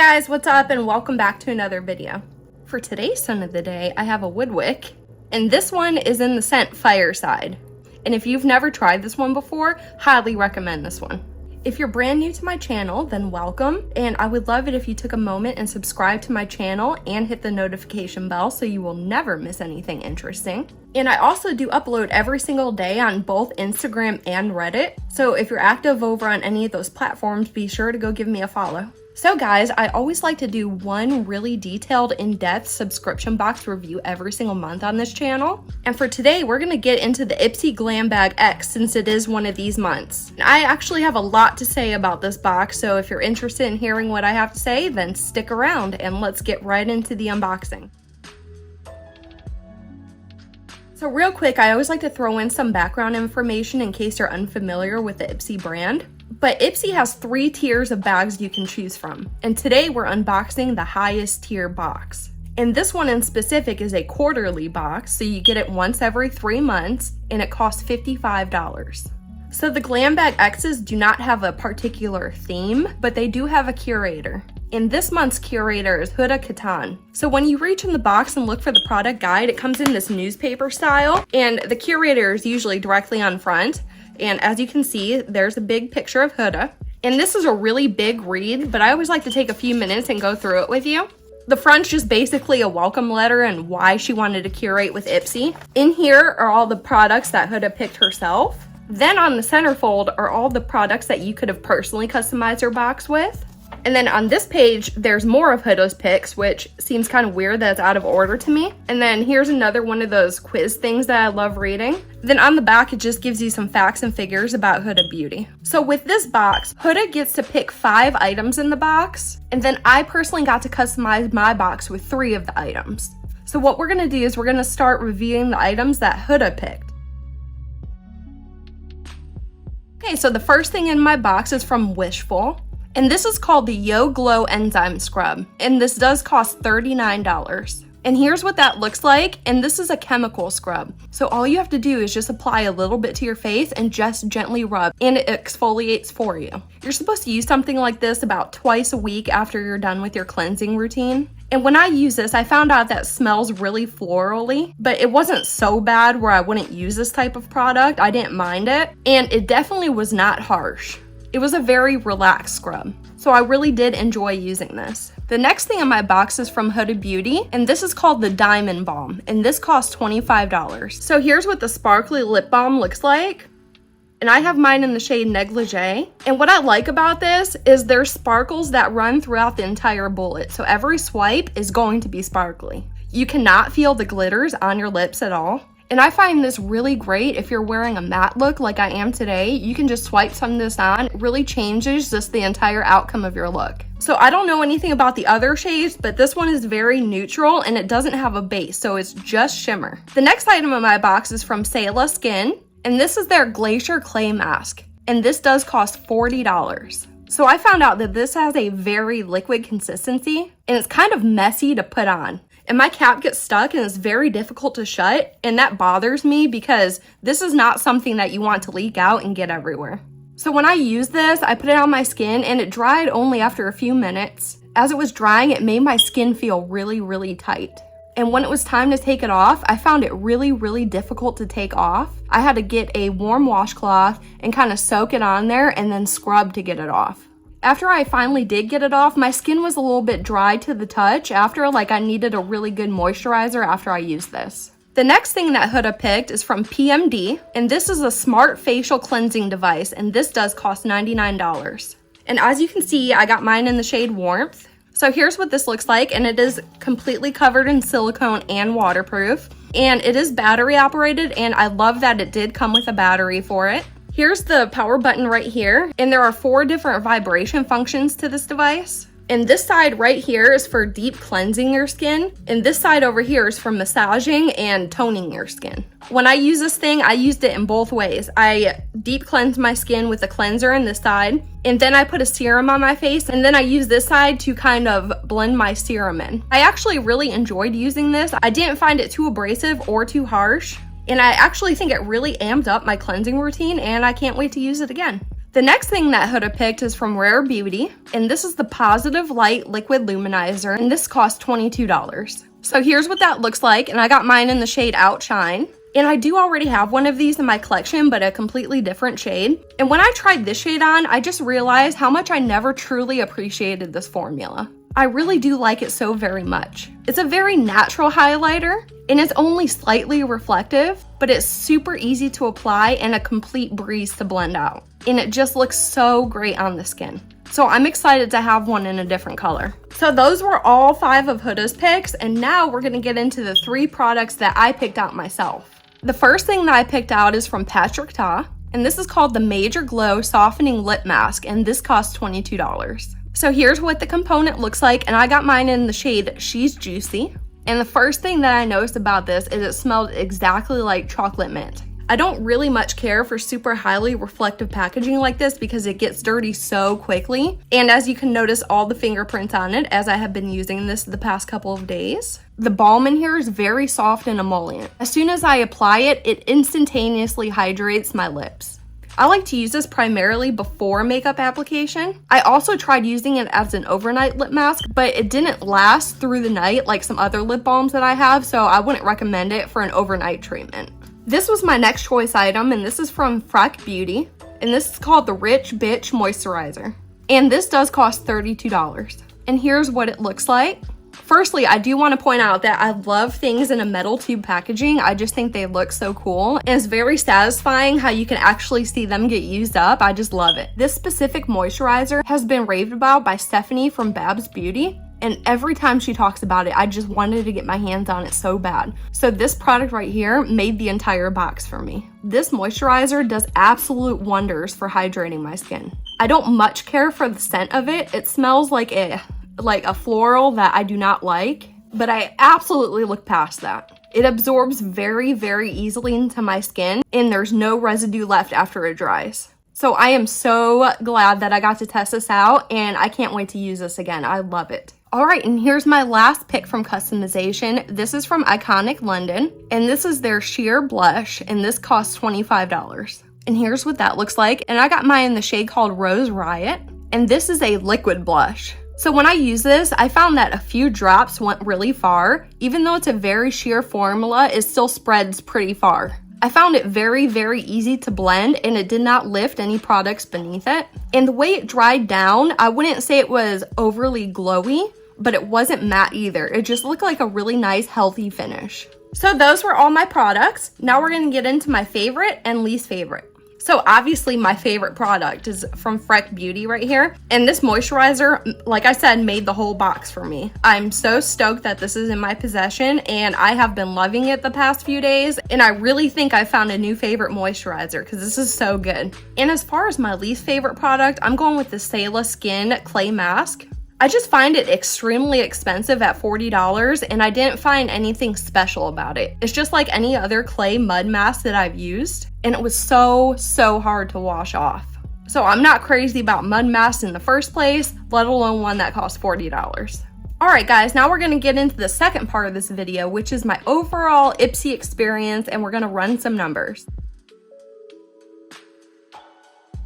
guys, what's up and welcome back to another video. For today's scent of the day, I have a wood wick, and this one is in the scent Fireside. And if you've never tried this one before, highly recommend this one. If you're brand new to my channel, then welcome, and I would love it if you took a moment and subscribe to my channel and hit the notification bell so you will never miss anything interesting. And I also do upload every single day on both Instagram and Reddit, so if you're active over on any of those platforms, be sure to go give me a follow. So guys, I always like to do one really detailed, in-depth subscription box review every single month on this channel. And for today, we're gonna get into the Ipsy Glam Bag X since it is one of these months. And I actually have a lot to say about this box, so if you're interested in hearing what I have to say, then stick around and let's get right into the unboxing. So real quick, I always like to throw in some background information in case you're unfamiliar with the Ipsy brand. But Ipsy has 3 tiers of bags you can choose from, and today we're unboxing the highest tier box. And this one in specific is a quarterly box, so you get it once every 3 months, and it costs $55. So the Glam Bag X's do not have a particular theme, but they do have a curator. And this month's curator is Huda. So when you reach in the box and look for the product guide, it comes in this newspaper style, and the curator is usually directly on front. And as you can see, there's a big picture of Huda. And this is a really big read, but I always like to take a few minutes and go through it with you. The front's just basically a welcome letter and why she wanted to curate with Ipsy. In here are all the products that Huda picked herself. Then on the centerfold are all the products that you could have personally customized her box with. And then on this page, there's more of Huda's picks, which seems kind of weird that it's out of order to me. And then here's another one of those quiz things that I love reading. Then on the back, it just gives you some facts and figures about Huda Beauty. So with this box, Huda gets to pick 5 items in the box. And then I personally got to customize my box with 3 of the items. So what we're gonna do is we're gonna start reviewing the items that Huda picked. Okay, so the first thing in my box is from Wishful. And this is called the Yo Glow Enzyme Scrub, and this does cost $39. And here's what that looks like, and this is a chemical scrub. So all you have to do is just apply a little bit to your face and just gently rub, and it exfoliates for you. You're supposed to use something like this about twice a week after you're done with your cleansing routine. And when I use this, I found out that it smells really florally, but it wasn't so bad where I wouldn't use this type of product. I didn't mind it, and it definitely was not harsh. It was a very relaxed scrub, so I really did enjoy using this. The next thing in my box is from Huda Beauty, and this is called the Diamond Balm, and this costs $25. So here's what the sparkly lip balm looks like, and I have mine in the shade Negligee. And what I like about this is there's sparkles that run throughout the entire bullet, so every swipe is going to be sparkly. You cannot feel the glitters on your lips at all. And I find this really great if you're wearing a matte look like I am today. You can just swipe some of this on. It really changes just the entire outcome of your look. So I don't know anything about the other shades, but this one is very neutral and it doesn't have a base, so it's just shimmer. The next item in my box is from Céla Skin, and this is their Glacier Clay Mask, and this does cost $40. So I found out that this has a very liquid consistency, and it's kind of messy to put on. And my cap gets stuck and it's very difficult to shut, and that bothers me because this is not something that you want to leak out and get everywhere. So when I used this, I put it on my skin and it dried only after a few minutes. As it was drying, it made my skin feel really, really tight. And when it was time to take it off, I found it really, really difficult to take off. I had to get a warm washcloth and kind of soak it on there and then scrub to get it off. After I finally did get it off, my skin was a little bit dry to the touch after, like I needed a really good moisturizer after I used this. The next thing that Huda picked is from PMD, and this is a smart facial cleansing device, and this does cost $99. And as you can see, I got mine in the shade Warmth. So here's what this looks like, and it is completely covered in silicone and waterproof. And it is battery operated, and I love that it did come with a battery for it. Here's the power button right here, and there are 4 different vibration functions to this device. And this side right here is for deep cleansing your skin, and this side over here is for massaging and toning your skin. When I use this thing, I used it in both ways. I deep cleansed my skin with a cleanser on this side, and then I put a serum on my face, and then I use this side to kind of blend my serum in. I actually really enjoyed using this. I didn't find it too abrasive or too harsh, and I actually think it really amped up my cleansing routine, and I can't wait to use it again. The next thing that Huda picked is from Rare Beauty, and this is the Positive Light Liquid Luminizer, and this cost $22. So here's what that looks like, and I got mine in the shade Outshine. And I do already have one of these in my collection, but a completely different shade. And when I tried this shade on, I just realized how much I never truly appreciated this formula. I really do like it so very much. It's a very natural highlighter, and it's only slightly reflective, but it's super easy to apply and a complete breeze to blend out. And it just looks so great on the skin. So I'm excited to have one in a different color. So those were all 5 of Huda's picks, and now we're gonna get into the 3 products that I picked out myself. The first thing that I picked out is from Patrick Ta, and this is called the Major Glow Softening Lip Mask, and this costs $22. So here's what the component looks like, and I got mine in the shade She's Juicy. And the first thing that I noticed about this is it smelled exactly like chocolate mint. I don't really much care for super highly reflective packaging like this because it gets dirty so quickly. And as you can notice all the fingerprints on it as I have been using this the past couple of days. The balm in here is very soft and emollient. As soon as I apply it, it instantaneously hydrates my lips. I like to use this primarily before makeup application. I also tried using it as an overnight lip mask, but it didn't last through the night like some other lip balms that I have, so I wouldn't recommend it for an overnight treatment. This was my next choice item, and this is from Freck Beauty, and this is called the Rich Bitch Moisturizer. And this does cost $32. And here's what it looks like. Firstly, I do want to point out that I love things in a metal tube packaging. I just think they look so cool. And it's very satisfying how you can actually see them get used up. I just love it. This specific moisturizer has been raved about by Stephanie from Babs Beauty. And every time she talks about it, I just wanted to get my hands on it so bad. So this product right here made the entire box for me. This moisturizer does absolute wonders for hydrating my skin. I don't much care for the scent of it. It smells like a floral that I do not like, but I absolutely look past that. It absorbs very, very easily into my skin, and there's no residue left after it dries. So I am so glad that I got to test this out, and I can't wait to use this again. I love it. All right, and here's my last pick from customization. This is from Iconic London, and this is their sheer blush, and this costs $25. And here's what that looks like. And I got mine in the shade called Rose Riot, and this is a liquid blush. So when I use this, I found that a few drops went really far. Even though it's a very sheer formula, it still spreads pretty far. I found it very, very easy to blend, and it did not lift any products beneath it. And the way it dried down, I wouldn't say it was overly glowy, but it wasn't matte either. It just looked like a really nice, healthy finish. So those were all my products. Now we're gonna get into my favorite and least favorite. So obviously my favorite product is from Freck Beauty right here. And this moisturizer, like I said, made the whole box for me. I'm so stoked that this is in my possession, and I have been loving it the past few days. And I really think I found a new favorite moisturizer because this is so good. And as far as my least favorite product, I'm going with the Céla Skin Clay Mask. I just find it extremely expensive at $40, and I didn't find anything special about it. It's just like any other clay mud mask that I've used, and it was so hard to wash off. So I'm not crazy about mud masks in the first place, let alone one that costs $40. Alright guys, now we're going to get into the second part of this video, which is my overall Ipsy experience, and we're going to run some numbers.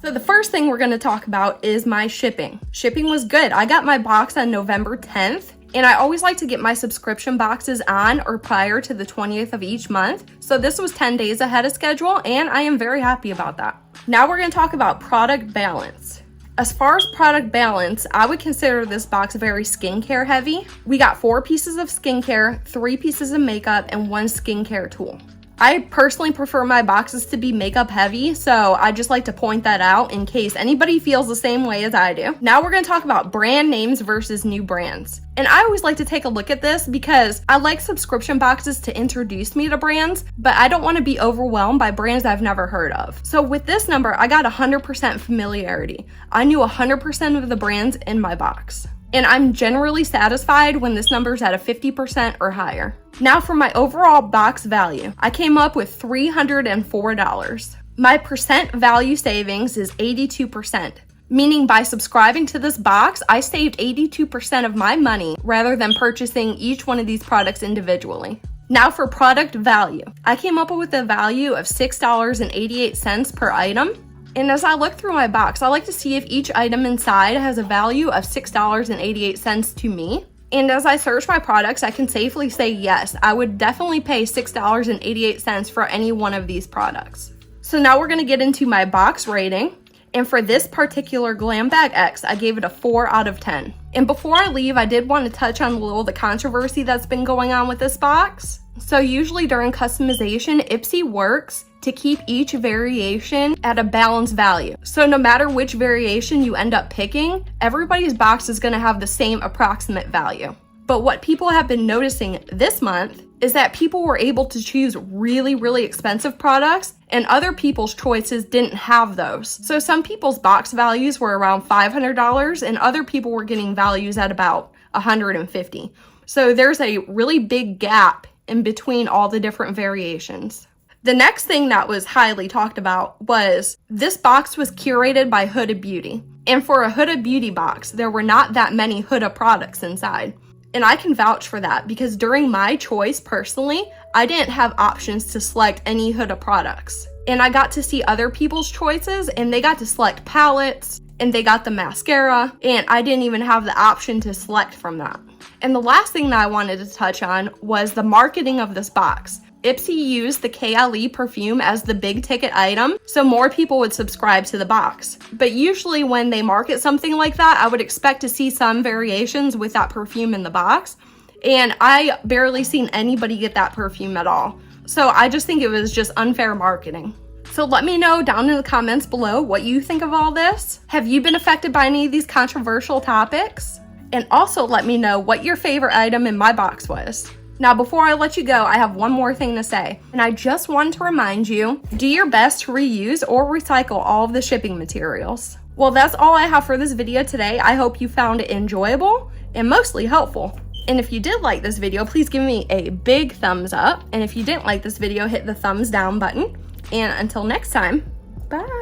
So the first thing we're going to talk about is my shipping. Shipping was good. I got my box on November 10th, and I always like to get my subscription boxes on or prior to the 20th of each month. So this was 10 days ahead of schedule, and I am very happy about that. Now we're going to talk about product balance. As far as product balance, I would consider this box very skincare heavy. We got 4 pieces of skincare, 3 pieces of makeup, and 1 skincare tool. I personally prefer my boxes to be makeup heavy, so I just like to point that out in case anybody feels the same way as I do. Now we're going to talk about brand names versus new brands. And I always like to take a look at this because I like subscription boxes to introduce me to brands, but I don't want to be overwhelmed by brands I've never heard of. So with this number, I got 100% familiarity. I knew 100% of the brands in my box. And I'm generally satisfied when this number is at a 50% or higher. Now for my overall box value, I came up with $304. My percent value savings is 82%, meaning by subscribing to this box, I saved 82% of my money rather than purchasing each one of these products individually. Now for product value, I came up with a value of $6.88 per item. And as I look through my box, I like to see if each item inside has a value of $6.88 to me. And as I search my products, I can safely say yes, I would definitely pay $6.88 for any one of these products. So now we're gonna get into my box rating. And for this particular Glam Bag X, I gave it a 4 out of 10. And before I leave, I did want to touch on a little of the controversy that's been going on with this box. So usually during customization, Ipsy works to keep each variation at a balanced value. So no matter which variation you end up picking, everybody's box is going to have the same approximate value. But what people have been noticing this month is that people were able to choose really, really expensive products and other people's choices didn't have those. So some people's box values were around $500 and other people were getting values at about $150. So there's a really big gap in between all the different variations. The next thing that was highly talked about was this box was curated by Huda Beauty. And for a Huda Beauty box, there were not that many Huda products inside. And I can vouch for that because during my choice personally, I didn't have options to select any Huda products. And I got to see other people's choices and they got to select palettes and they got the mascara and I didn't even have the option to select from that. And the last thing that I wanted to touch on was the marketing of this box. Ipsy used the Céla perfume as the big ticket item, so more people would subscribe to the box. But usually when they market something like that, I would expect to see some variations with that perfume in the box. And I barely seen anybody get that perfume at all. So I just think it was just unfair marketing. So let me know down in the comments below what you think of all this. Have you been affected by any of these controversial topics? And also let me know what your favorite item in my box was. Now, before I let you go, I have one more thing to say, and I just want to remind you, do your best to reuse or recycle all of the shipping materials. Well, that's all I have for this video today. I hope you found it enjoyable and mostly helpful. And if you did like this video, please give me a big thumbs up. And if you didn't like this video, hit the thumbs down button. And until next time, bye.